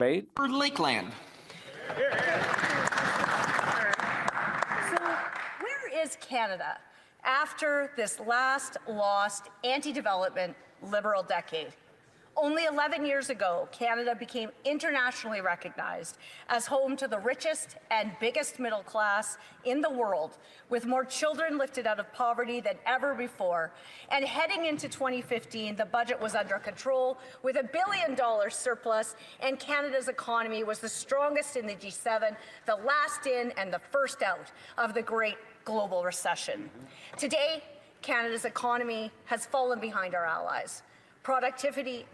Debate. For Lakeland. So where is Canada after this last lost anti-development Liberal decade? Only 11 years ago, Canada became internationally recognized as home to the richest and biggest middle class in the world, with more children lifted out of poverty than ever before. And heading into 2015, the budget was under control with $1 billion surplus, and Canada's economy was the strongest in the G7, the last in and the first out of the great global recession. Today, Canada's economy has fallen behind our allies. Productivity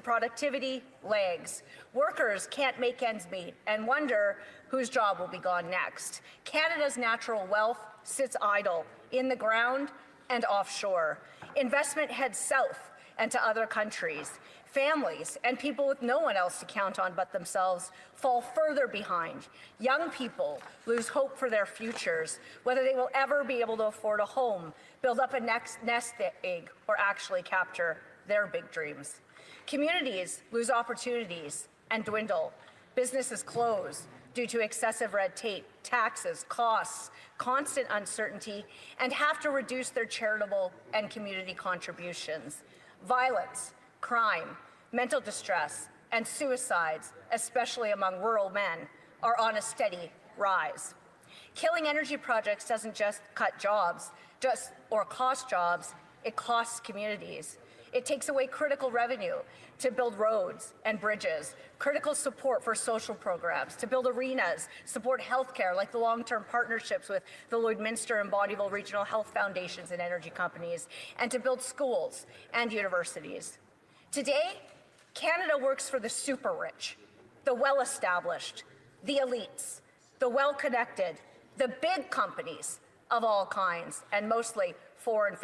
lags. Workers can't make ends meet and wonder whose job will be gone next. Canada's natural wealth sits idle in the ground and offshore. Investment heads south and to other countries. Families and people with no one else to count on but themselves fall further behind. Young people lose hope for their futures, whether they will ever be able to afford a home, build up a nest egg, or actually capture their big dreams. Communities lose opportunities and dwindle. Businesses close due to excessive red tape, taxes, costs, constant uncertainty, and have to reduce their charitable and community contributions. Violence, crime, mental distress, and suicides, especially among rural men, are on a steady rise. Killing energy projects doesn't just cut jobs, or cost jobs, it costs communities. It takes away critical revenue to build roads and bridges, critical support for social programs, to build arenas, support healthcare like the long-term partnerships with the Lloydminster and Bonnyville Regional Health Foundations and energy companies, and to build schools and universities. Today, Canada works for the super rich, the well-established, the elites, the well-connected, the big companies of all kinds, and mostly foreign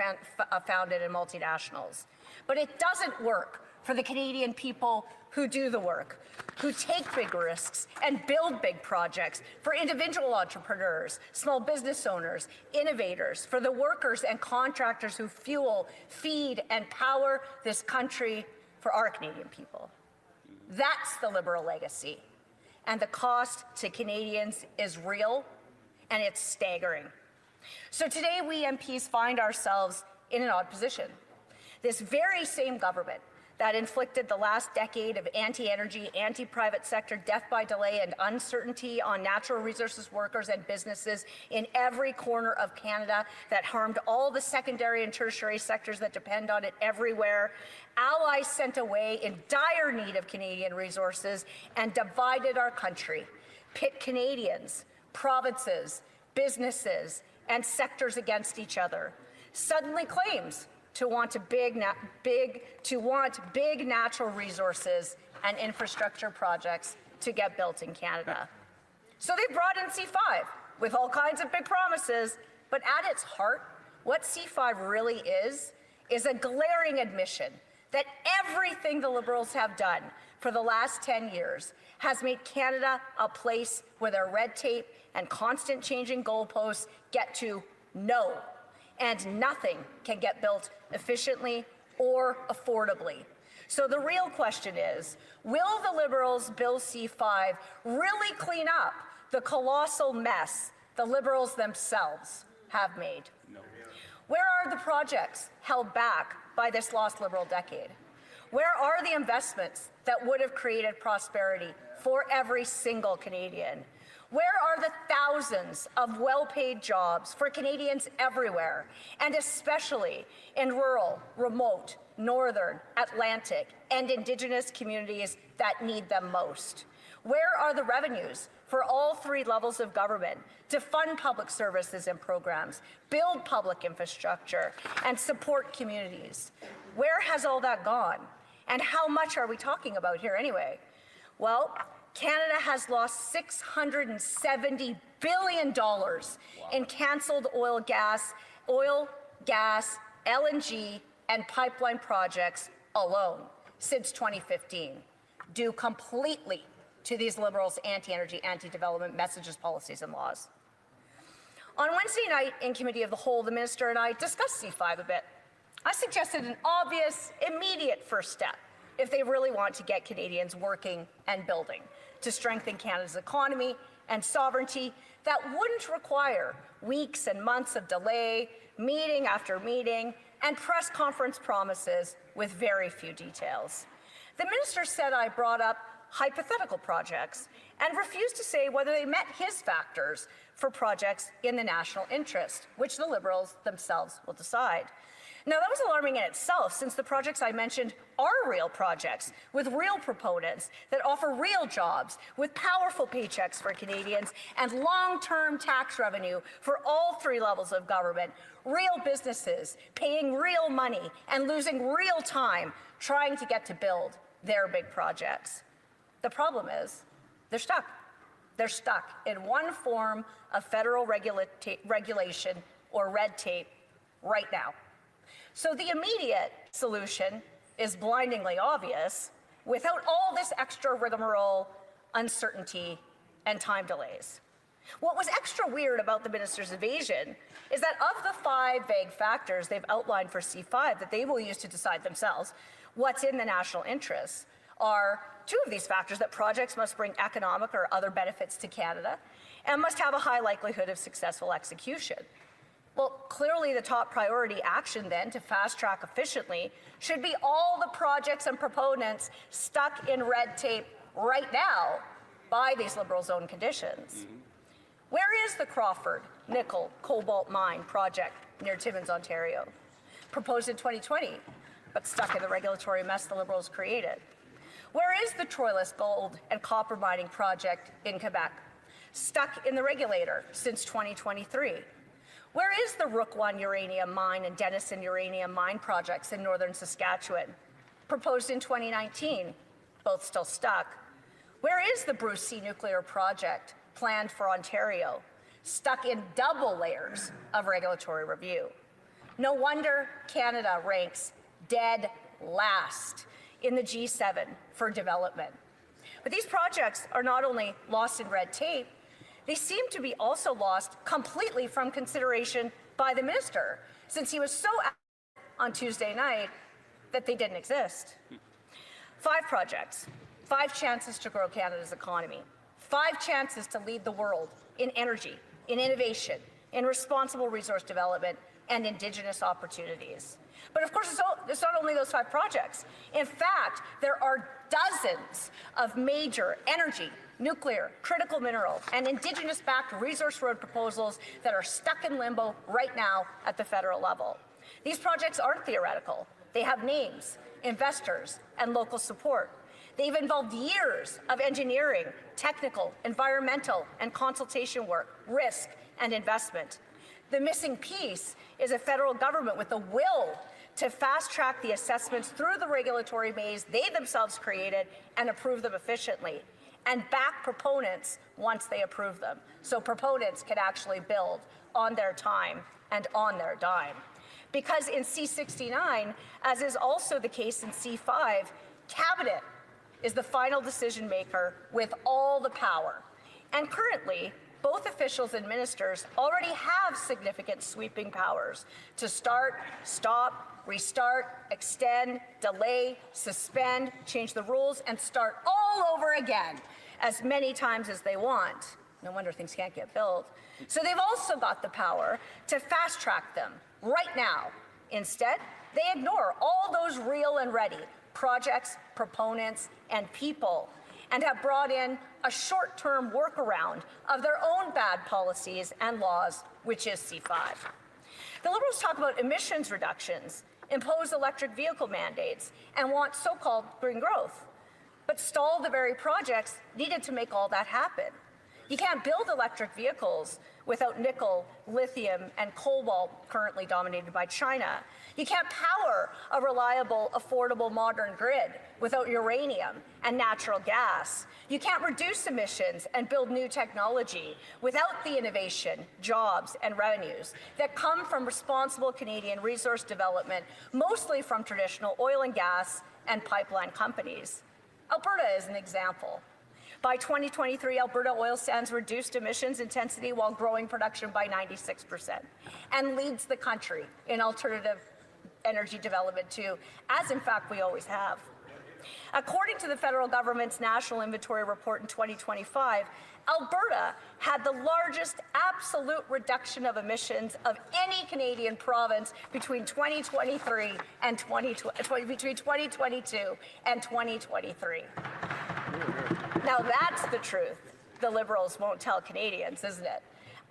founded and multinationals. But it doesn't work for the Canadian people who do the work, who take big risks and build big projects, for individual entrepreneurs, small business owners, innovators, for the workers and contractors who fuel, feed, and power this country for our Canadian people. That's the Liberal legacy. And the cost to Canadians is real, and it's staggering. So today, we MPs find ourselves in an odd position. This very same government that inflicted the last decade of anti-energy, anti-private sector death by delay and uncertainty on natural resources workers and businesses in every corner of Canada, that harmed all the secondary and tertiary sectors that depend on it everywhere, allies sent away in dire need of Canadian resources and divided our country, pit Canadians, provinces, businesses, and sectors against each other, suddenly claims to want big natural resources and infrastructure projects to get built in Canada. So they brought in C-5 with all kinds of big promises, but at its heart, what C-5 really is a glaring admission that everything the Liberals have done for the last 10 years has made Canada a place where their red tape and constant changing goalposts get to no, and nothing can get built efficiently or affordably. So the real question is, will the Liberals' Bill C-5 really clean up the colossal mess the Liberals themselves have made? No. Where are the projects held back by this lost Liberal decade? Where are the investments that would have created prosperity for every single Canadian? Where are the thousands of well-paid jobs for Canadians everywhere, and especially in rural, remote, northern, Atlantic, and Indigenous communities that need them most? Where are the revenues for all three levels of government to fund public services and programs, build public infrastructure, and support communities? Where has all that gone? And how much are we talking about here anyway? Well, Canada has lost $670 billion in canceled oil, gas, LNG, and pipeline projects alone since 2015, due completely to these Liberals' anti-energy, anti-development messages, policies, and laws. On Wednesday night in Committee of the Whole, the Minister and I discussed C-5 a bit. I suggested an obvious, immediate first step if they really want to get Canadians working and building. to strengthen Canada's economy and sovereignty that wouldn't require weeks and months of delay, meeting after meeting, and press conference promises with very few details. The minister said I brought up hypothetical projects and refused to say whether they met his factors for projects in the national interest, which the Liberals themselves will decide. Now, that was alarming in itself, since the projects I mentioned are real projects with real proponents that offer real jobs, with powerful paychecks for Canadians and long-term tax revenue for all three levels of government, real businesses paying real money and losing real time trying to get to build their big projects. The problem is they're stuck. They're stuck in one form of federal regulation or red tape right now. So the immediate solution is blindingly obvious without all this extra rigmarole, uncertainty, and time delays. What was extra weird about the minister's evasion is that of the 5 vague factors they've outlined for C-5 that they will use to decide themselves what's in the national interest are 2 of these factors: that projects must bring economic or other benefits to Canada and must have a high likelihood of successful execution. Well, clearly the top priority action then to fast track efficiently should be all the projects and proponents stuck in red tape right now by these Liberal zone conditions. Where is the Crawford nickel cobalt mine project near Timmins, Ontario? Proposed in 2020, but stuck in the regulatory mess the Liberals created. Where is the Troilus gold and copper mining project in Quebec? Stuck in the regulator since 2023. Where is the Rook I uranium mine and Denison uranium mine projects in northern Saskatchewan? Proposed in 2019, both still stuck. Where is the Bruce C nuclear project planned for Ontario? Stuck in double layers of regulatory review. No wonder Canada ranks dead last in the G7 for development. But these projects are not only lost in red tape, they seem to be also lost completely from consideration by the minister, since he was so on Tuesday night that they didn't exist. 5 projects, 5 chances to grow Canada's economy, 5 chances to lead the world in energy, in innovation, in responsible resource development, and Indigenous opportunities. But of course, it's not only those 5 projects. In fact, there are dozens of major energy, nuclear, critical mineral, and Indigenous-backed resource road proposals that are stuck in limbo right now at the federal level. These projects aren't theoretical. They have names, investors, and local support. They've involved years of engineering, technical, environmental, and consultation work, risk, and investment. The missing piece is a federal government with the will to fast-track the assessments through the regulatory maze they themselves created and approve them efficiently, and back proponents once they approve them, so proponents can actually build on their time and on their dime. Because in C-69, as is also the case in C-5, Cabinet is the final decision maker with all the power. And currently, both officials and ministers already have significant sweeping powers to start, stop, restart, extend, delay, suspend, change the rules, and start all over again as many times as they want. No wonder things can't get built. So they've also got the power to fast track them right now. Instead, they ignore all those real and ready projects, proponents, and people, and have brought in a short-term workaround of their own bad policies and laws, which is C-5. The Liberals talk about emissions reductions, impose electric vehicle mandates, and want so-called green growth, but stall the very projects needed to make all that happen. You can't build electric vehicles without nickel, lithium, and cobalt currently dominated by China. You can't power a reliable, affordable, modern grid without uranium and natural gas. You can't reduce emissions and build new technology without the innovation, jobs, and revenues that come from responsible Canadian resource development, mostly from traditional oil and gas and pipeline companies. Alberta is an example. By 2023, Alberta oil sands reduced emissions intensity while growing production by 96% and leads the country in alternative energy development too, as in fact we always have. According to the federal government's National Inventory Report in 2025, Alberta had the largest absolute reduction of emissions of any Canadian province between 2023 and between 2022 and 2023. Now that's the truth the Liberals won't tell Canadians, isn't it?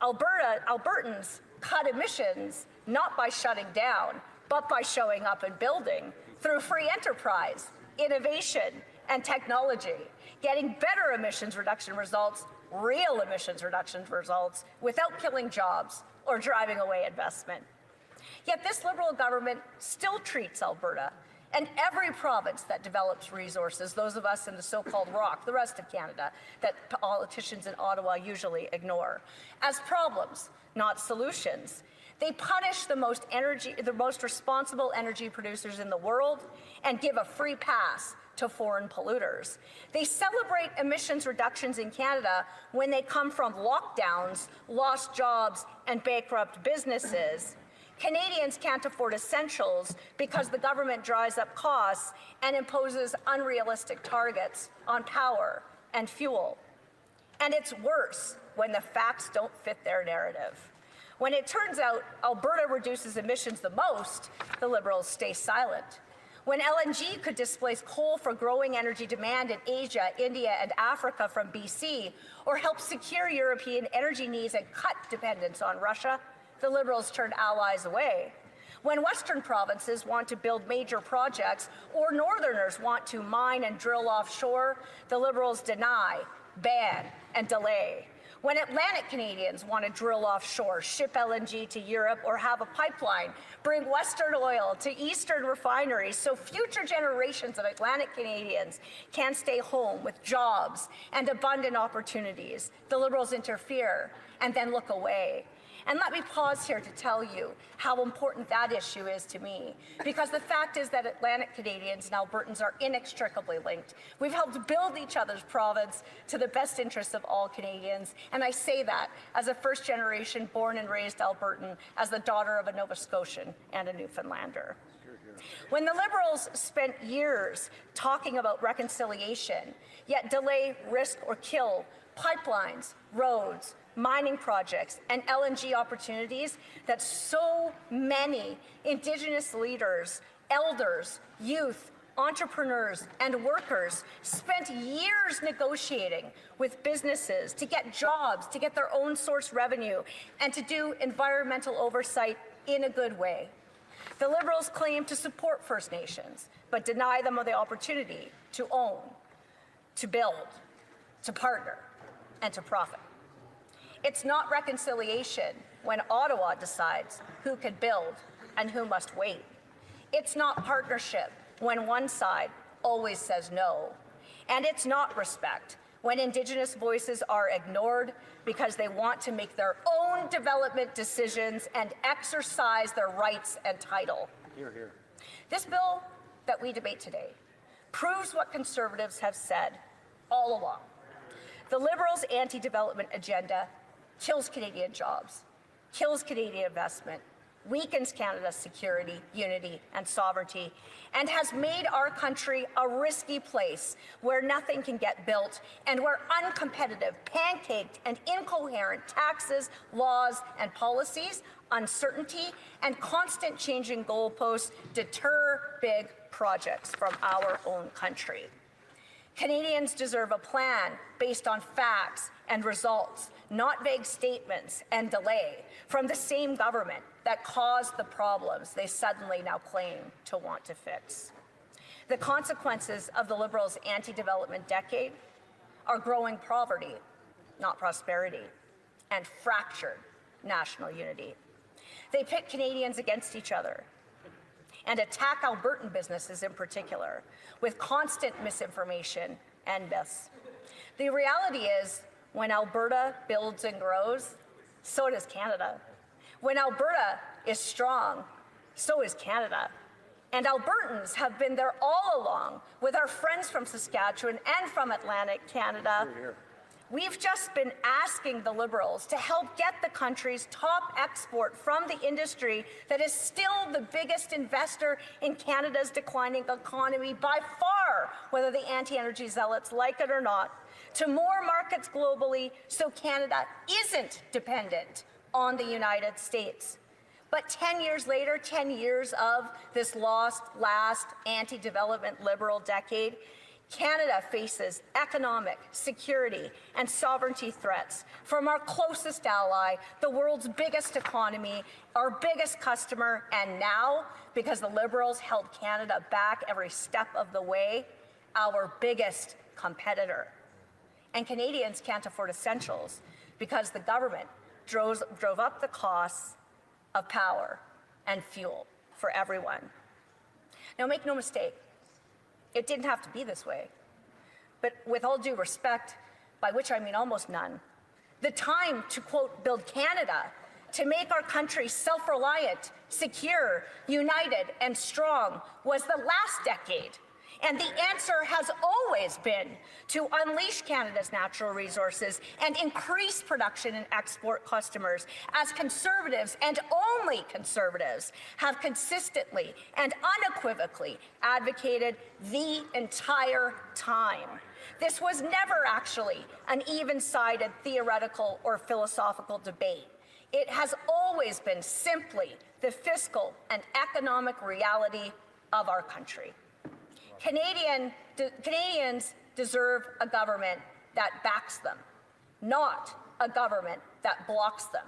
Albertans cut emissions not by shutting down, but by showing up and building through free enterprise, innovation, and technology, getting better emissions reduction results, real emissions reduction results, without killing jobs or driving away investment. Yet this Liberal government still treats Alberta and every province that develops resources, those of us in the so-called ROC, the rest of Canada, that politicians in Ottawa usually ignore, as problems, not solutions. They punish the most responsible energy producers in the world and give a free pass to foreign polluters. They celebrate emissions reductions in Canada when they come from lockdowns, lost jobs, and bankrupt businesses. Canadians can't afford essentials because the government dries up costs and imposes unrealistic targets on power and fuel. And it's worse when the facts don't fit their narrative. When it turns out Alberta reduces emissions the most, the Liberals stay silent. When LNG could displace coal for growing energy demand in Asia, India, and Africa from BC, or help secure European energy needs and cut dependence on Russia, the Liberals turn allies away. When Western provinces want to build major projects or Northerners want to mine and drill offshore, the Liberals deny, ban, and delay. When Atlantic Canadians want to drill offshore, ship LNG to Europe, or have a pipeline, bring Western oil to Eastern refineries so future generations of Atlantic Canadians can stay home with jobs and abundant opportunities, the Liberals interfere and then look away. And let me pause here to tell you how important that issue is to me, because the fact is that Atlantic Canadians and Albertans are inextricably linked. We've helped build each other's province to the best interests of all Canadians, and I say that as a first-generation born and raised Albertan, as the daughter of a Nova Scotian and a Newfoundlander. When the Liberals spent years talking about reconciliation, yet delay, risk, or kill pipelines, roads, mining projects, and LNG opportunities that so many Indigenous leaders, elders, youth, entrepreneurs, and workers spent years negotiating with businesses to get jobs, to get their own source revenue, and to do environmental oversight in a good way. The Liberals claim to support First Nations, but deny them the opportunity to own, to build, to partner, and to profit. It's not reconciliation when Ottawa decides who can build and who must wait. It's not partnership when one side always says no. And it's not respect when Indigenous voices are ignored because they want to make their own development decisions and exercise their rights and title. Hear, hear. This bill that we debate today proves what Conservatives have said all along. The Liberals' anti-development agenda kills Canadian jobs, kills Canadian investment, weakens Canada's security, unity, and sovereignty, and has made our country a risky place where nothing can get built and where uncompetitive, pancaked, and incoherent taxes, laws, and policies, uncertainty, and constant changing goalposts deter big projects from our own country. Canadians deserve a plan based on facts and results, not vague statements and delay from the same government that caused the problems they suddenly now claim to want to fix. The consequences of the Liberals' anti-development decade are growing poverty, not prosperity, and fractured national unity. They pit Canadians against each other and attack Albertan businesses in particular with constant misinformation and myths. The reality is, when Alberta builds and grows, so does Canada. When Alberta is strong, so is Canada. And Albertans have been there all along with our friends from Saskatchewan and from Atlantic Canada. Here, here. We've just been asking the Liberals to help get the country's top export from the industry that is still the biggest investor in Canada's declining economy by far, whether the anti-energy zealots like it or not, to more markets globally so Canada isn't dependent on the United States. But 10 years later, 10 years of this last anti-development Liberal decade, Canada faces economic, security, and sovereignty threats from our closest ally, the world's biggest economy, our biggest customer, and now, because the Liberals held Canada back every step of the way, our biggest competitor. And Canadians can't afford essentials because the government drove up the costs of power and fuel for everyone. Now, make no mistake, it didn't have to be this way. But with all due respect, by which I mean almost none, the time to, quote, build Canada, to make our country self-reliant, secure, united, and strong was the last decade. And the answer has always been to unleash Canada's natural resources and increase production and export customers, as Conservatives, and only Conservatives, have consistently and unequivocally advocated the entire time. This was never actually an even-sided theoretical or philosophical debate. It has always been simply the fiscal and economic reality of our country. Canadians deserve a government that backs them, not a government that blocks them,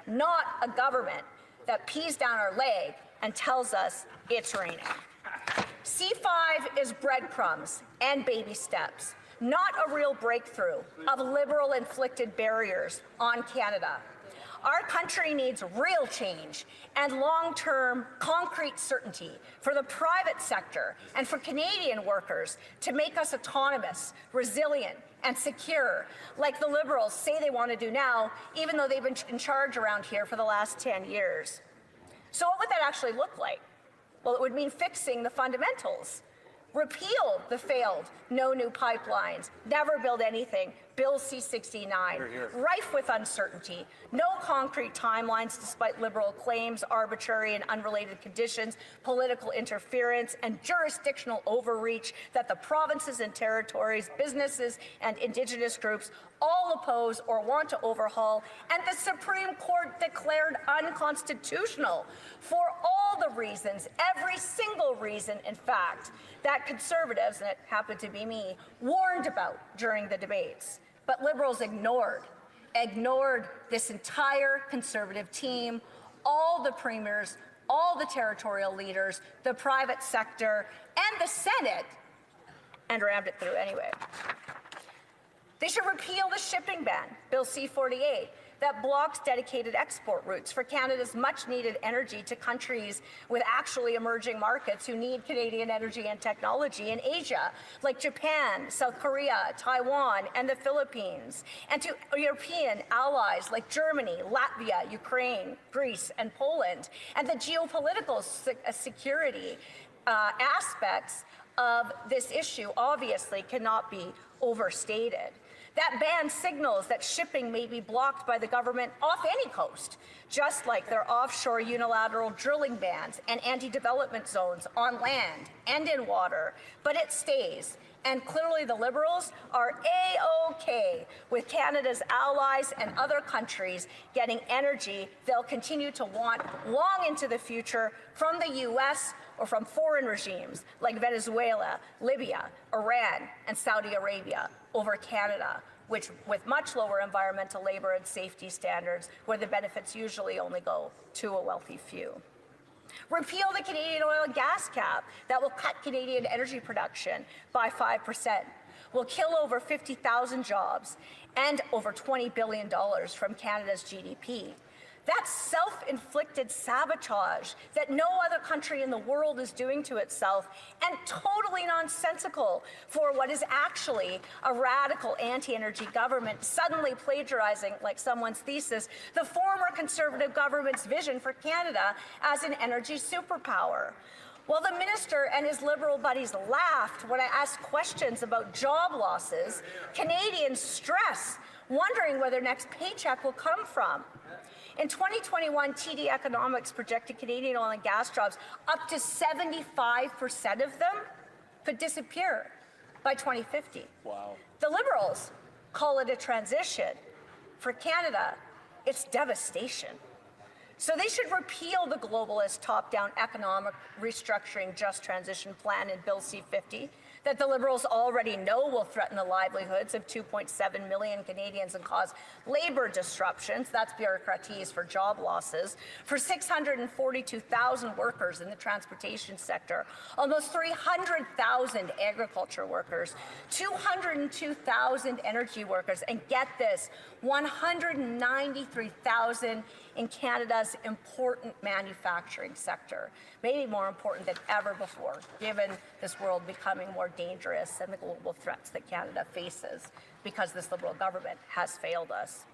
not a government that pees down our leg and tells us it's raining. C-5 is breadcrumbs and baby steps, not a real breakthrough of Liberal-inflicted barriers on Canada. Our country needs real change and long-term concrete certainty for the private sector and for Canadian workers to make us autonomous, resilient, and secure, like the Liberals say they want to do now, even though they've been in charge around here for the last 10 years. So what would that actually look like? Well, it would mean fixing the fundamentals. Repeal the failed no new pipelines, never build anything, Bill C-69, rife with uncertainty, no concrete timelines despite Liberal claims, arbitrary and unrelated conditions, political interference, and jurisdictional overreach that the provinces and territories, businesses, and Indigenous groups all oppose or want to overhaul, and the Supreme Court declared unconstitutional for all the reasons, every single reason, in fact, that Conservatives, and it happened to be me, warned about during the debates. But Liberals ignored this entire Conservative team, all the premiers, all the territorial leaders, the private sector, and the Senate, and rammed it through anyway. They should repeal the shipping ban, Bill C-48, that blocks dedicated export routes for Canada's much-needed energy to countries with actually emerging markets who need Canadian energy and technology in Asia, like Japan, South Korea, Taiwan, and the Philippines, and to European allies like Germany, Latvia, Ukraine, Greece, and Poland, and the geopolitical security aspects of this issue obviously cannot be overstated. That ban signals that shipping may be blocked by the government off any coast, just like their offshore unilateral drilling bans and anti-development zones on land and in water. But it stays. And clearly the Liberals are A-OK with Canada's allies and other countries getting energy they'll continue to want long into the future from the U.S. or from foreign regimes like Venezuela, Libya, Iran, and Saudi Arabia over Canada, which with much lower environmental, labor, and safety standards, where the benefits usually only go to a wealthy few. Repeal the Canadian oil and gas cap that will cut Canadian energy production by 5%, will kill over 50,000 jobs and over $20 billion from Canada's GDP. That's self-inflicted sabotage that no other country in the world is doing to itself, and totally nonsensical for what is actually a radical anti-energy government suddenly plagiarizing, like someone's thesis, the former Conservative government's vision for Canada as an energy superpower. While the minister and his Liberal buddies laughed when I asked questions about job losses, Canadians stress, wondering where their next paycheck will come from. In 2021, TD Economics projected Canadian oil and gas jobs, up to 75% of them, could disappear by 2050. Wow. The Liberals call it a transition. For Canada, it's devastation. So they should repeal the globalist top-down economic restructuring just transition plan in Bill C-50 that the Liberals already know will threaten the livelihoods of 2.7 million Canadians and cause labor disruptions, that's bureaucraties for job losses, for 642,000 workers in the transportation sector, almost 300,000 agriculture workers, 202,000 energy workers, and get this, 193,000 in Canada's important manufacturing sector, maybe more important than ever before, given this world becoming more dangerous and the global threats that Canada faces because this Liberal government has failed us.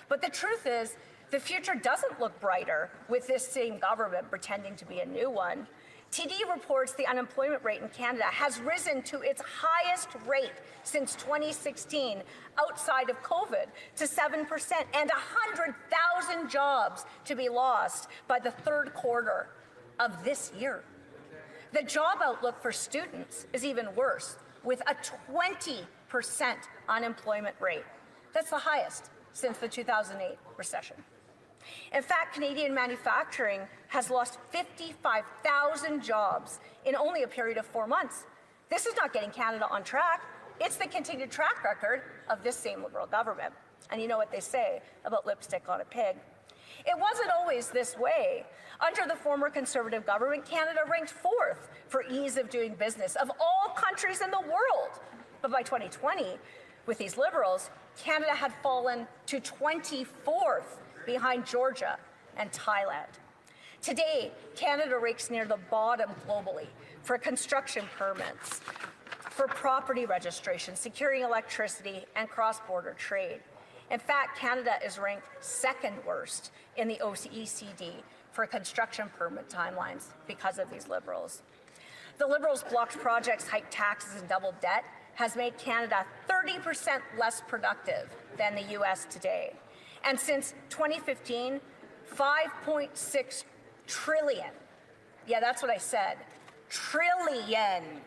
But the truth is, the future doesn't look brighter with this same government pretending to be a new one. TD reports the unemployment rate in Canada has risen to its highest rate since 2016, outside of COVID, to 7%, and 100,000 jobs to be lost by the third quarter of this year. The job outlook for students is even worse, with a 20% unemployment rate. That's the highest since the 2008 recession. In fact, Canadian manufacturing has lost 55,000 jobs in only a period of 4 months. This is not getting Canada on track. It's the continued track record of this same Liberal government. And you know what they say about lipstick on a pig. It wasn't always this way. Under the former Conservative government, Canada ranked 4th for ease of doing business of all countries in the world. But by 2020, with these Liberals, Canada had fallen to 24th, behind Georgia and Thailand. Today, Canada ranks near the bottom globally for construction permits, for property registration, securing electricity, and cross-border trade. In fact, Canada is ranked second worst in the OECD for construction permit timelines because of these Liberals. The Liberals' blocked projects, hiked taxes, and doubled debt has made Canada 30% less productive than the US today. And since 2015, 5.6 trillion, yeah, that's what I said, trillion,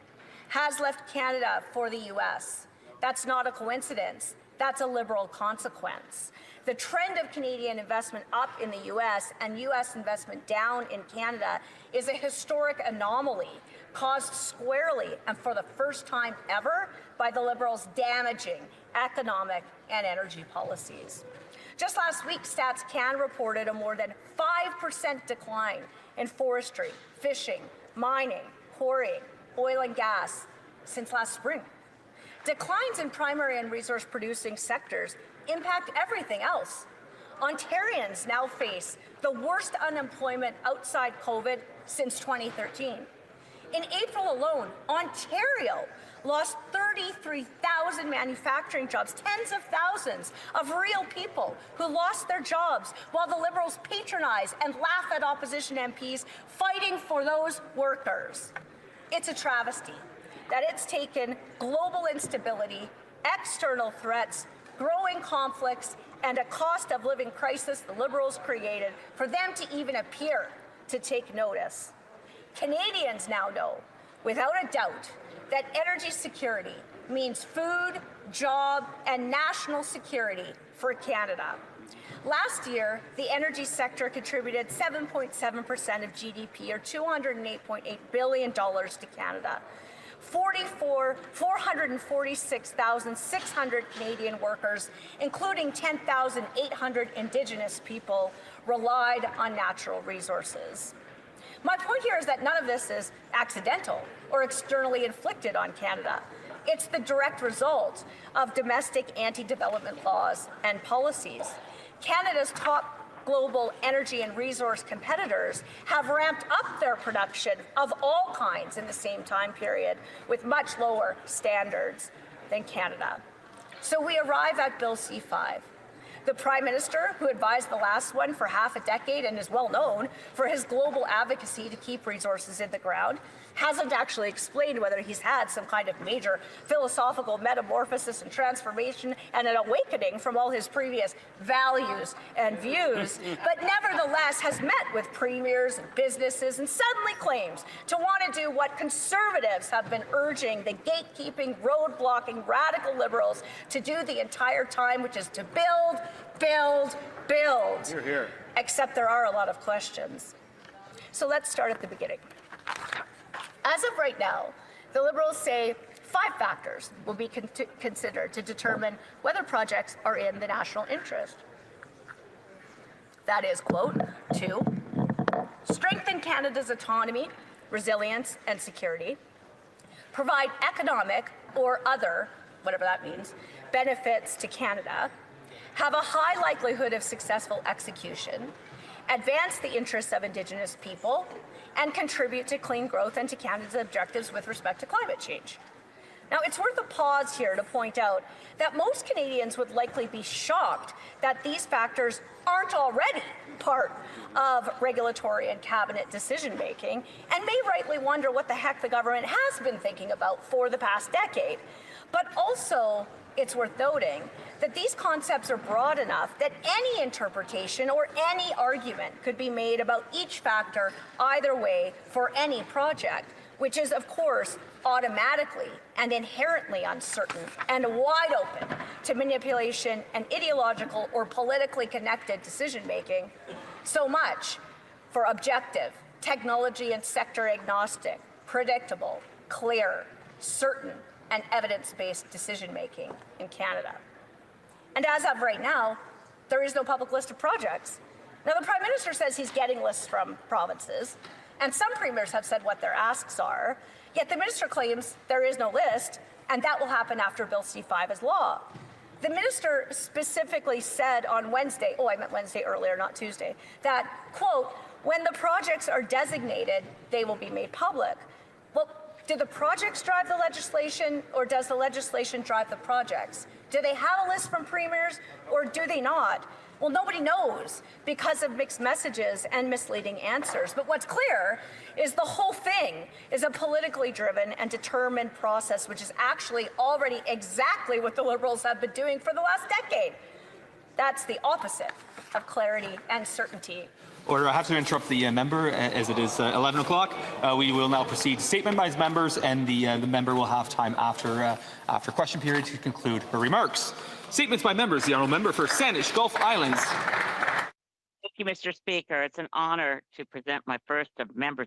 has left Canada for the US. That's not a coincidence. That's a Liberal consequence. The trend of Canadian investment up in the US and US investment down in Canada is a historic anomaly caused squarely and for the first time ever by the Liberals' damaging economic and energy policies. Just last week, Stats Can reported a more than 5% decline in forestry, fishing, mining, quarrying, oil and gas since last spring. Declines in primary and resource-producing sectors impact everything else. Ontarians now face the worst unemployment outside COVID since 2013. In April alone, Ontario lost 33,000 manufacturing jobs, tens of thousands of real people who lost their jobs while the Liberals patronize and laugh at opposition MPs fighting for those workers. It's a travesty that it's taken global instability, external threats, growing conflicts, and a cost of living crisis the Liberals created for them to even appear to take notice. Canadians now know, without a doubt, that energy security means food, job, and national security for Canada. Last year, the energy sector contributed 7.7% of GDP, or $208.8 billion to Canada. 446,600 Canadian workers, including 10,800 Indigenous people, relied on natural resources. My point here is that none of this is accidental or externally inflicted on Canada. It's the direct result of domestic anti-development laws and policies. Canada's top global energy and resource competitors have ramped up their production of all kinds in the same time period with much lower standards than Canada. So we arrive at Bill C-5. The Prime Minister, who advised the last one for half a decade and is well known for his global advocacy to keep resources in the ground, hasn't actually explained whether he's had some kind of major philosophical metamorphosis and transformation and an awakening from all his previous values and views, but nevertheless has met with premiers and businesses and suddenly claims to want to do what conservatives have been urging the gatekeeping, road-blocking, radical liberals to do the entire time, which is to build, build, build. Hear, hear. Except there are a lot of questions. So let's start at the beginning. As of right now, the Liberals say 5 factors will be considered to determine whether projects are in the national interest. That is, quote, 2, strengthen Canada's autonomy, resilience, and security, provide economic or other, whatever that means, benefits to Canada, have a high likelihood of successful execution, advance the interests of Indigenous people, and contribute to clean growth and to Canada's objectives with respect to climate change. Now, it's worth a pause here to point out that most Canadians would likely be shocked that these factors aren't already part of regulatory and cabinet decision-making, and may rightly wonder what the heck the government has been thinking about for the past decade. But also, it's worth noting that these concepts are broad enough that any interpretation or any argument could be made about each factor either way for any project, which is, of course, automatically and inherently uncertain and wide open to manipulation and ideological or politically connected decision-making. So much for objective, technology and sector agnostic, predictable, clear, certain, and evidence-based decision-making in Canada. And as of right now, there is no public list of projects. Now, the Prime Minister says he's getting lists from provinces, and some premiers have said what their asks are, yet the Minister claims there is no list, and that will happen after Bill C-5 is law. The Minister specifically said on Wednesday, I meant Wednesday earlier, not Tuesday, that, quote, when the projects are designated, they will be made public. Well, do the projects drive the legislation, or does the legislation drive the projects? Do they have a list from premiers, or do they not? Well, nobody knows because of mixed messages and misleading answers. But what's clear is the whole thing is a politically driven and determined process, which is actually already exactly what the Liberals have been doing for the last decade. That's the opposite of clarity and certainty. Order. I have to interrupt the member as it is 11 o'clock. We will now proceed to statement by his members, and the member will have time after question period to conclude her remarks. Statements by members. The honourable member for Saanich Gulf Islands. Thank you, Mr. Speaker. It's an honour to present my first of member